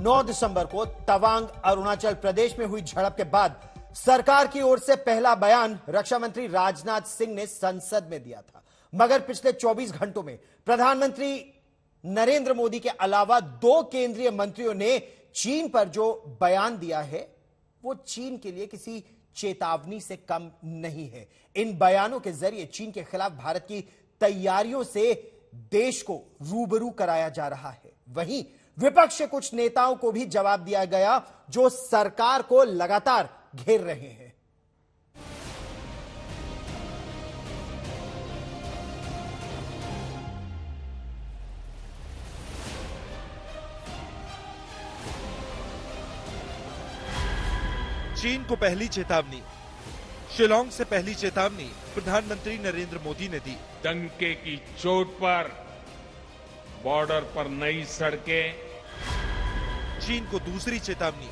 9 दिसंबर को तवांग अरुणाचल प्रदेश में हुई झड़प के बाद सरकार की ओर से पहला बयान रक्षा मंत्री राजनाथ सिंह ने संसद में दिया था। मगर पिछले 24 घंटों में प्रधानमंत्री नरेंद्र मोदी के अलावा 2 केंद्रीय मंत्रियों ने चीन पर जो बयान दिया है वो चीन के लिए किसी चेतावनी से कम नहीं है। इन बयानों के जरिए चीन के खिलाफ भारत की तैयारियों से देश को रूबरू कराया जा रहा है। वहीं विपक्ष के कुछ नेताओं को भी जवाब दिया गया जो सरकार को लगातार घेर रहे हैं। चीन को पहली चेतावनी। शिलांग से पहली चेतावनी प्रधानमंत्री नरेंद्र मोदी ने दी। डंके की चोट पर बॉर्डर पर नई सड़कें। चीन को दूसरी चेतावनी।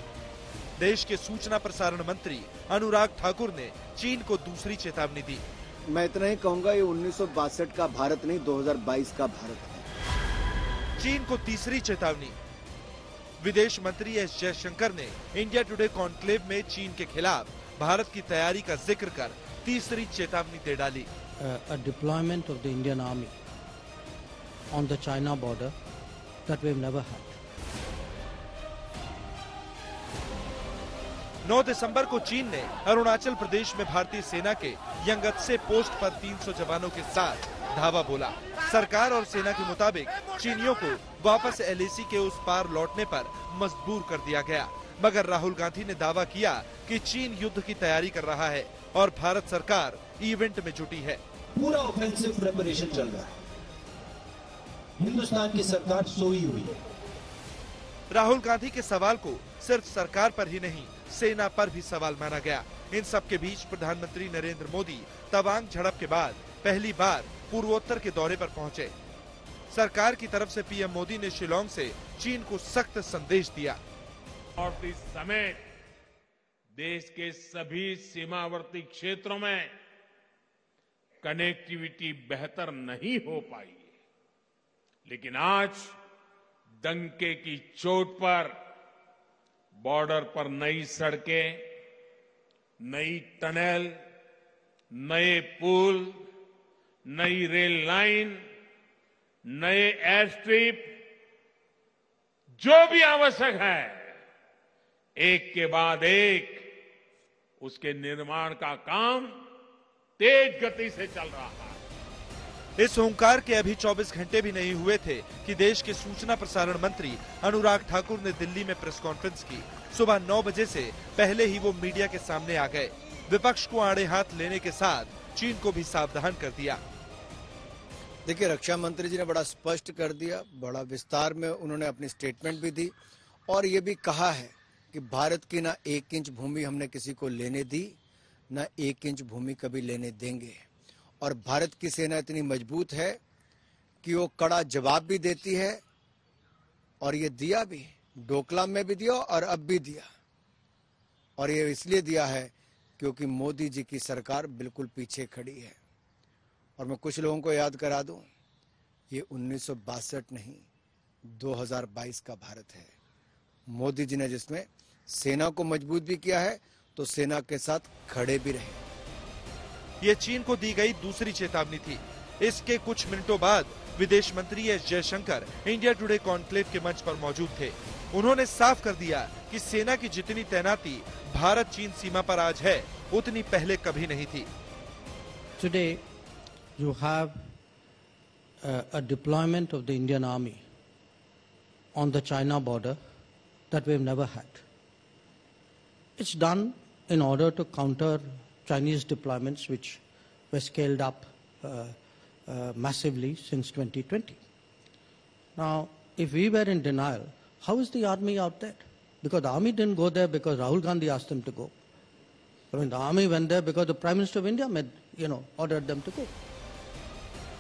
देश के सूचना प्रसारण मंत्री अनुराग ठाकुर ने चीन को दूसरी चेतावनी दी। मैं इतना ही कहूंगा, ये 1962 का भारत नहीं 2022 का भारत है। चीन को तीसरी चेतावनी। विदेश मंत्री एस जयशंकर ने इंडिया टुडे कॉन्क्लेव में चीन के खिलाफ भारत की तैयारी का जिक्र कर तीसरी चेतावनी दे डाली। Deployment of the Indian army on the China border that we have never had. 9 दिसंबर को चीन ने अरुणाचल प्रदेश में भारतीय सेना के यंगत्से पोस्ट पर 300 जवानों के साथ धावा बोला। सरकार और सेना के मुताबिक चीनियों को वापस एलएसी के उस पार लौटने पर मजबूर कर दिया गया। मगर राहुल गांधी ने दावा किया कि चीन युद्ध की तैयारी कर रहा है और भारत सरकार इवेंट में जुटी है। पूरा ऑफेंसिव प्रिपरेशन चल रहा है। हिंदुस्तान की सरकार सोई हुई है। राहुल गांधी के सवाल को सिर्फ सरकार पर ही नहीं, सेना पर भी सवाल माना गया। इन सब के बीच प्रधानमंत्री नरेंद्र मोदी तवांग झड़प के बाद पहली बार पूर्वोत्तर के दौरे पर पहुंचे। सरकार की तरफ से पीएम मोदी ने शिलांग से चीन को सख्त संदेश दिया। नॉर्थ ईस्ट समेत देश के सभी सीमावर्ती क्षेत्रों में कनेक्टिविटी बेहतर नहीं हो पाई, लेकिन आज डंके की चोट पर बॉर्डर पर नई सड़कें, नई टनल, नए पुल, नई रेल लाइन, नए एयर स्ट्रिप, जो भी आवश्यक है एक के बाद एक उसके निर्माण का काम तेज गति से चल रहा है। इस हुंकार के अभी 24 घंटे भी नहीं हुए थे कि देश के सूचना प्रसारण मंत्री अनुराग ठाकुर ने दिल्ली में प्रेस कॉन्फ्रेंस की। सुबह 9 बजे से पहले ही वो मीडिया के सामने आ गए। विपक्ष को आड़े हाथ लेने के साथ चीन को भी सावधान कर दिया। देखिए, रक्षा मंत्री जी ने बड़ा स्पष्ट कर दिया, बड़ा विस्तार में उन्होंने अपनी स्टेटमेंट भी दी और ये भी कहा है कि भारत की ना 1 इंच भूमि हमने किसी को लेने दी, ना 1 इंच भूमि कभी लेने देंगे। और भारत की सेना इतनी मजबूत है कि वो कड़ा जवाब भी देती है और ये दिया भी, डोकलाम में भी दिया और अब भी दिया। और ये इसलिए दिया है क्योंकि मोदी जी की सरकार बिल्कुल पीछे खड़ी है। और मैं कुछ लोगों को याद करा दूं, ये 1962 नहीं 2022 का भारत है। मोदी जी ने जिसमें सेना को मजबूत भी किया है तो सेना के साथ खड़े भी रहे। ये चीन को दी गई दूसरी चेतावनी थी। इसके कुछ मिनटों बाद विदेश मंत्री S Jaishankar India today conclave के मंच पर मौजूद थे। उन्होंने साफ कर दिया कि सेना की जितनी तैनाती भारत चीन सीमा पर आज है उतनी पहले कभी नहीं थी। Today you have a deployment of the Indian Army on the China border that we've never had. It's done in order to counter Chinese deployments which were scaled up massively since 2020. Now, if we were in denial, how is the army out there? Because the army didn't go there because Rahul Gandhi asked them to go. I mean, the army went there because the Prime Minister of India ordered them to go.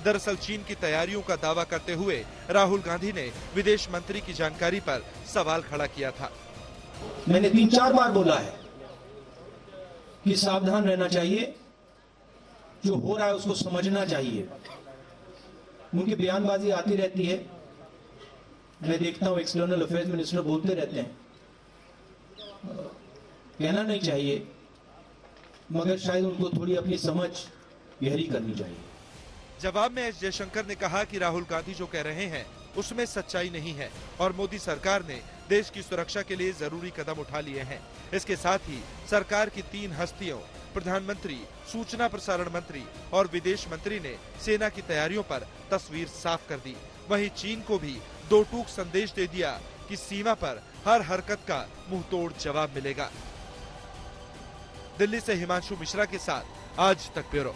दरअसल चीन की तैयारियों का दावा करते हुए राहुल गांधी ने विदेश मंत्री की जानकारी पर सवाल खड़ा किया था। मैंने 3-4 बार बोला है कि सावधान रहना चाहिए, जो हो रहा है उसको समझना चाहिए। उनकी बयानबाजी आती रहती है, मैं देखता हूं एक्सटर्नल अफेयर्स मिनिस्टर बोलते रहते हैं, कहना नहीं चाहिए, मगर शायद उनको थोड़ी अपनी समझ गहरी करनी चाहिए। जवाब में एस जयशंकर ने कहा कि राहुल गांधी जो कह रहे हैं उसमें सच्चाई नहीं है और मोदी सरकार ने देश की सुरक्षा के लिए जरूरी कदम उठा लिए हैं। इसके साथ ही सरकार की 3 हस्तियों, प्रधानमंत्री, सूचना प्रसारण मंत्री और विदेश मंत्री ने सेना की तैयारियों पर तस्वीर साफ कर दी। वहीं चीन को भी 2 टूक संदेश दे दिया कि सीमा पर हर हरकत का मुंहतोड़ जवाब मिलेगा। दिल्ली से हिमांशु मिश्रा के साथ आज तक ब्यूरो।